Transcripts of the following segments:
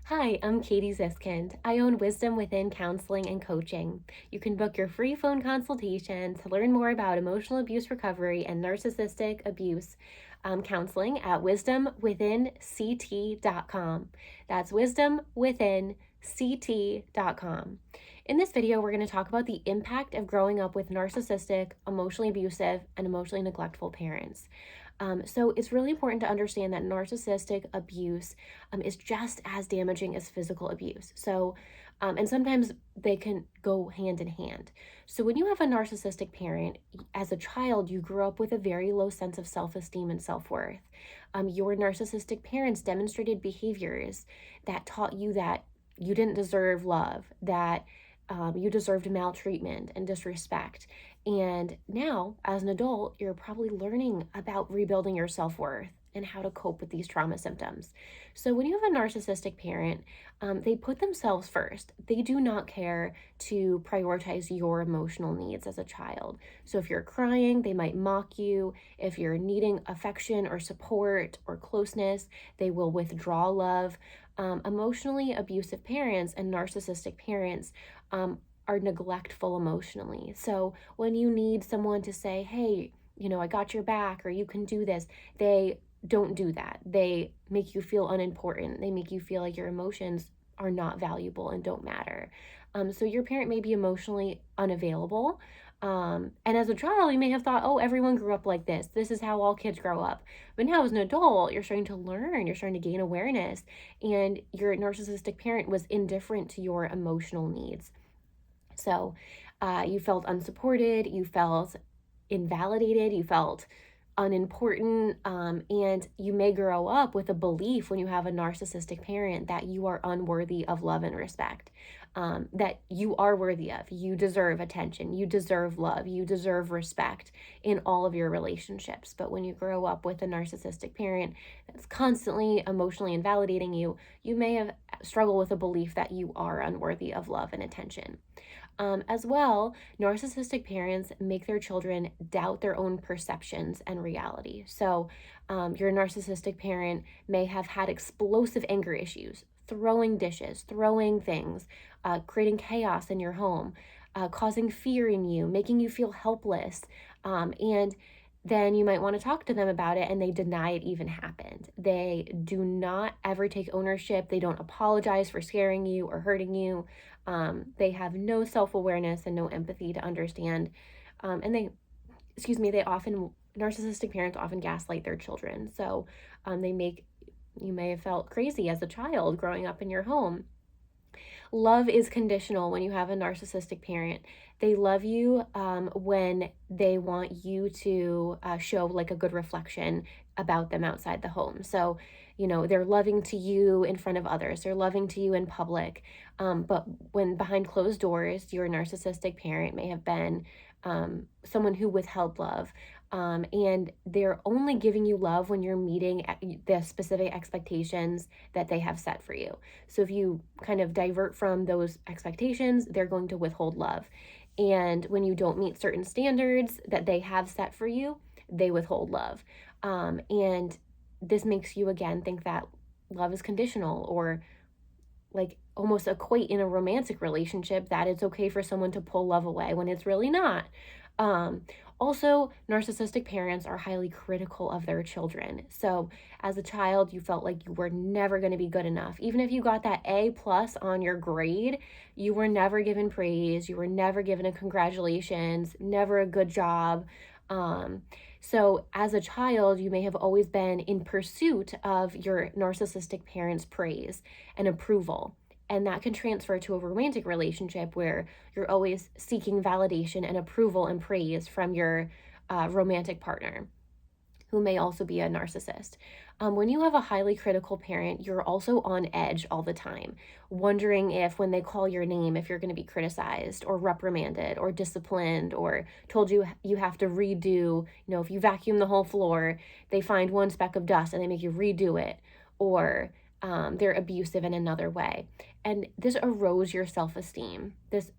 Hi, I'm Katie Ziskind. I own Wisdom Within Counseling and Coaching. You can book your free phone consultation to learn more about emotional abuse recovery and narcissistic abuse counseling at wisdomwithinct.com. That's wisdomwithinct.com. In this video, we're going to talk about the impact of growing up with narcissistic, emotionally abusive, and emotionally neglectful parents. So it's really important to understand that narcissistic abuse is just as damaging as physical abuse. And sometimes they can go hand in hand. So when you have a narcissistic parent, as a child, you grew up with a very low sense of self-esteem and self-worth. Your narcissistic parents demonstrated behaviors that taught you that you didn't deserve love, that you deserved maltreatment and disrespect. And now, as an adult, you're probably learning about rebuilding your self worth and how to cope with these trauma symptoms. So, when you have a narcissistic parent, they put themselves first. They do not care to prioritize your emotional needs as a child. So, if you're crying, they might mock you. If you're needing affection or support or closeness, they will withdraw love. Emotionally abusive parents and narcissistic parents are neglectful emotionally. So when you need someone to say, hey, I got your back or you can do this, they don't do that. They make you feel unimportant. They make you feel like your emotions are not valuable and don't matter. So your parent may be emotionally unavailable. And as a child, you may have thought, oh, everyone grew up like this. This is how all kids grow up. But now as an adult, you're starting to learn, you're starting to gain awareness, and your narcissistic parent was indifferent to your emotional needs. So you felt unsupported, you felt invalidated, you felt unimportant, and you may grow up with a belief when you have a narcissistic parent that you are unworthy of love and respect, that you are worthy of, you deserve attention, you deserve love, you deserve respect in all of your relationships. But when you grow up with a narcissistic parent that's constantly emotionally invalidating you, you may have struggled with a belief that you are unworthy of love and attention. As well, narcissistic parents make their children doubt their own perceptions and reality. So, your narcissistic parent may have had explosive anger issues, throwing dishes, throwing things, creating chaos in your home, causing fear in you, making you feel helpless. And then you might want to talk to them about it and they deny it even happened. They do not ever take ownership. They don't apologize for scaring you or hurting you. They have no self-awareness and no empathy to understand. And narcissistic parents often gaslight their children. So you may have felt crazy as a child growing up in your home. Love is conditional when you have a narcissistic parent. They love you when they want you to show like a good reflection about them outside the home. So, they're loving to you in front of others, they're loving to you in public. But when behind closed doors, your narcissistic parent may have been someone who withheld love. And they're only giving you love when you're meeting the specific expectations that they have set for you. So if you kind of divert from those expectations, they're going to withhold love. And when you don't meet certain standards that they have set for you, they withhold love. And this makes you again think that love is conditional, or like almost equate in a romantic relationship that it's okay for someone to pull love away when it's really not. Also, narcissistic parents are highly critical of their children. So as a child, you felt like you were never going to be good enough. Even if you got that A plus on your grade, you were never given praise. You were never given a congratulations, never a good job. So as a child, you may have always been in pursuit of your narcissistic parents' praise and approval. And that can transfer to a romantic relationship where you're always seeking validation and approval and praise from your romantic partner, who may also be a narcissist. When you have a highly critical parent, you're also on edge all the time, wondering if when they call your name, if you're going to be criticized or reprimanded or disciplined or told you have to redo, if you vacuum the whole floor, they find one speck of dust and they make you redo it, or they're abusive in another way. And this erodes your self-esteem. This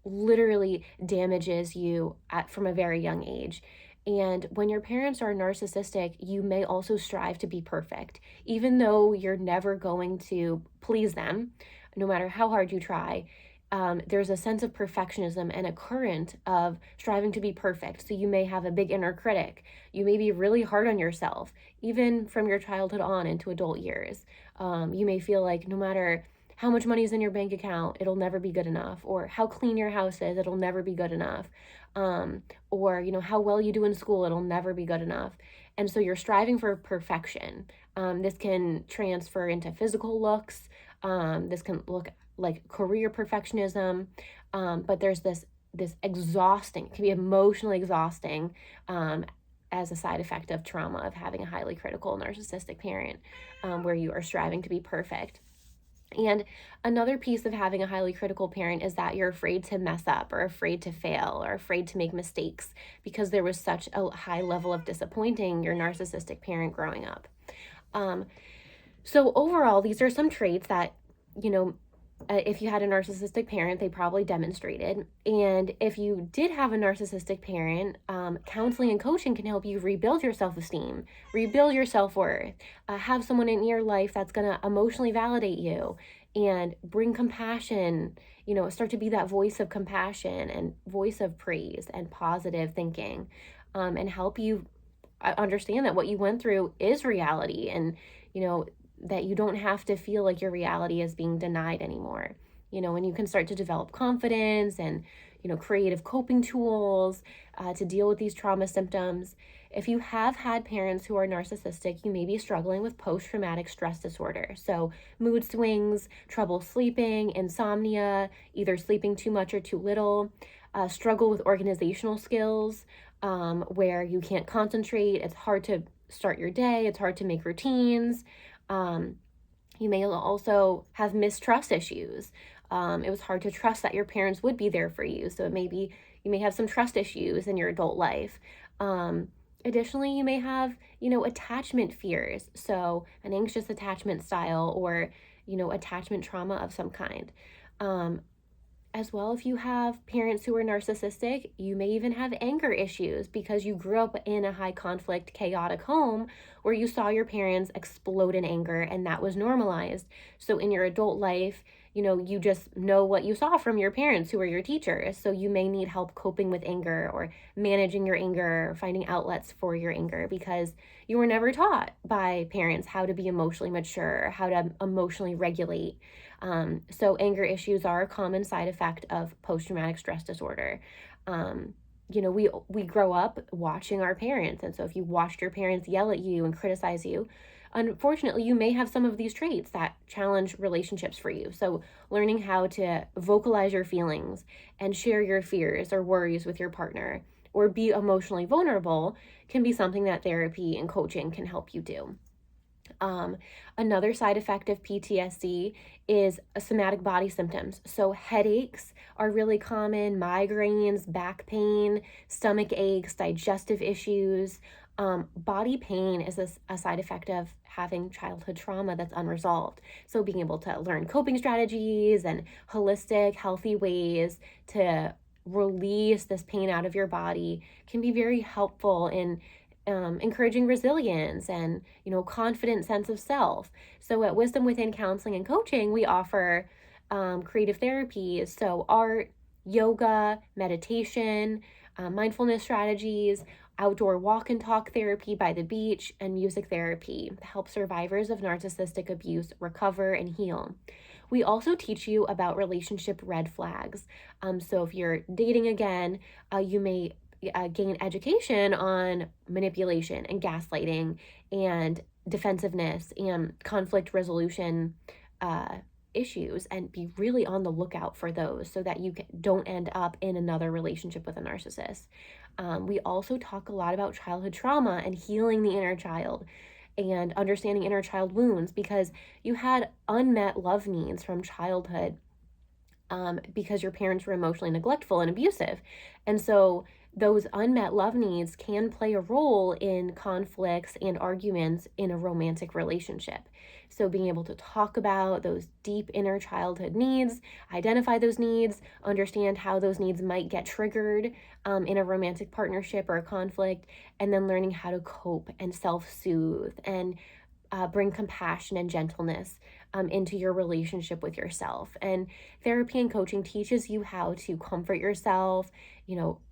literally damages you from a very young age. And when your parents are narcissistic, you may also strive to be perfect, even though you're never going to please them, no matter how hard you try. There's a sense of perfectionism and a current of striving to be perfect. So you may have a big inner critic. You may be really hard on yourself, even from your childhood on into adult years. You may feel like no matter how much money is in your bank account, it'll never be good enough, or how clean your house is, it'll never be good enough. Or how well you do in school, it'll never be good enough. And so you're striving for perfection. This can transfer into physical looks. This can look like career perfectionism. But there's this exhausting, it can be emotionally exhausting, as a side effect of trauma of having a highly critical narcissistic parent, where you are striving to be perfect. And another piece of having a highly critical parent is that you're afraid to mess up, or afraid to fail, or afraid to make mistakes because there was such a high level of disappointing your narcissistic parent growing up. So overall, these are some traits that, if you had a narcissistic parent, they probably demonstrated. And if you did have a narcissistic parent, counseling and coaching can help you rebuild your self-esteem, rebuild your self-worth, have someone in your life that's going to emotionally validate you and bring compassion, start to be that voice of compassion and voice of praise and positive thinking, and help you understand that what you went through is reality, and, that you don't have to feel like your reality is being denied anymore. And you can start to develop confidence and, creative coping tools to deal with these trauma symptoms. If you have had parents who are narcissistic, you may be struggling with post-traumatic stress disorder. So mood swings, trouble sleeping, insomnia, either sleeping too much or too little, struggle with organizational skills, where you can't concentrate. It's hard to start your day. It's hard to make routines. You may also have mistrust issues. It was hard to trust that your parents would be there for you. So maybe you may have some trust issues in your adult life. Additionally, you may have, attachment fears. So an anxious attachment style, or, attachment trauma of some kind. As well, if you have parents who are narcissistic, you may even have anger issues because you grew up in a high conflict, chaotic home where you saw your parents explode in anger and that was normalized. So in your adult life, you just know what you saw from your parents who are your teachers. So you may need help coping with anger, or managing your anger, or finding outlets for your anger, because you were never taught by parents how to be emotionally mature, how to emotionally regulate. So anger issues are a common side effect of post-traumatic stress disorder. We grow up watching our parents. And so if you watched your parents yell at you and criticize you, unfortunately, you may have some of these traits that challenge relationships for you. So learning how to vocalize your feelings and share your fears or worries with your partner, or be emotionally vulnerable, can be something that therapy and coaching can help you do. Another side effect of PTSD is somatic body symptoms. So headaches are really common, migraines, back pain, stomach aches, digestive issues. Body pain is a side effect of having childhood trauma that's unresolved. So being able to learn coping strategies and holistic, healthy ways to release this pain out of your body can be very helpful in encouraging resilience and, confident sense of self. So at Wisdom Within Counseling and Coaching, we offer creative therapies. So art, yoga, meditation, mindfulness strategies, outdoor walk and talk therapy by the beach, and music therapy to help survivors of narcissistic abuse recover and heal. We also teach you about relationship red flags. So if you're dating again, you may gain education on manipulation and gaslighting and defensiveness and conflict resolution issues, and be really on the lookout for those so that you don't end up in another relationship with a narcissist. We also talk a lot about childhood trauma and healing the inner child and understanding inner child wounds, because you had unmet love needs from childhood, because your parents were emotionally neglectful and abusive. And so those unmet love needs can play a role in conflicts and arguments in a romantic relationship. So, being able to talk about those deep inner childhood needs, identify those needs, understand how those needs might get triggered in a romantic partnership or a conflict, and then learning how to cope and self soothe and bring compassion and gentleness into your relationship with yourself. And therapy and coaching teaches you how to comfort yourself,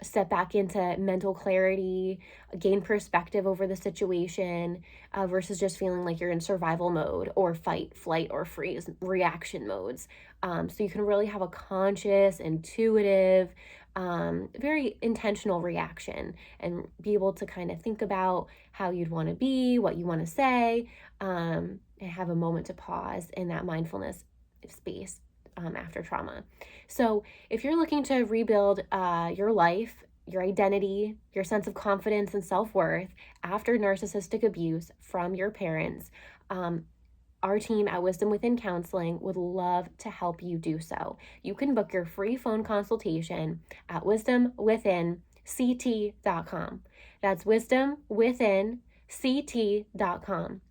step back into mental clarity, gain perspective over the situation versus just feeling like you're in survival mode or fight, flight, or freeze reaction modes. So you can really have a conscious, intuitive, very intentional reaction and be able to kind of think about how you'd want to be, what you want to say, and have a moment to pause in that mindfulness space after trauma. So, if you're looking to rebuild your life, your identity, your sense of confidence and self worth after narcissistic abuse from your parents, our team at Wisdom Within Counseling would love to help you do so. You can book your free phone consultation at wisdomwithinct.com. That's wisdomwithinct.com.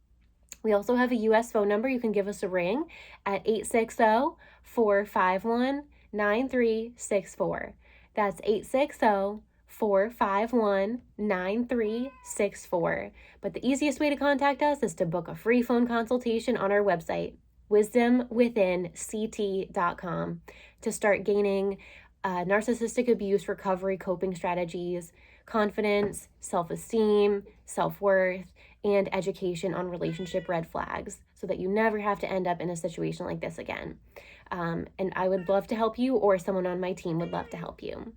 We also have a US phone number. You can give us a ring at 860-451-9364. That's 860-451-9364. But the easiest way to contact us is to book a free phone consultation on our website, wisdomwithinct.com, to start gaining narcissistic abuse recovery coping strategies, confidence, self-esteem, self-worth, and education on relationship red flags so that you never have to end up in a situation like this again. And I would love to help you, or someone on my team would love to help you.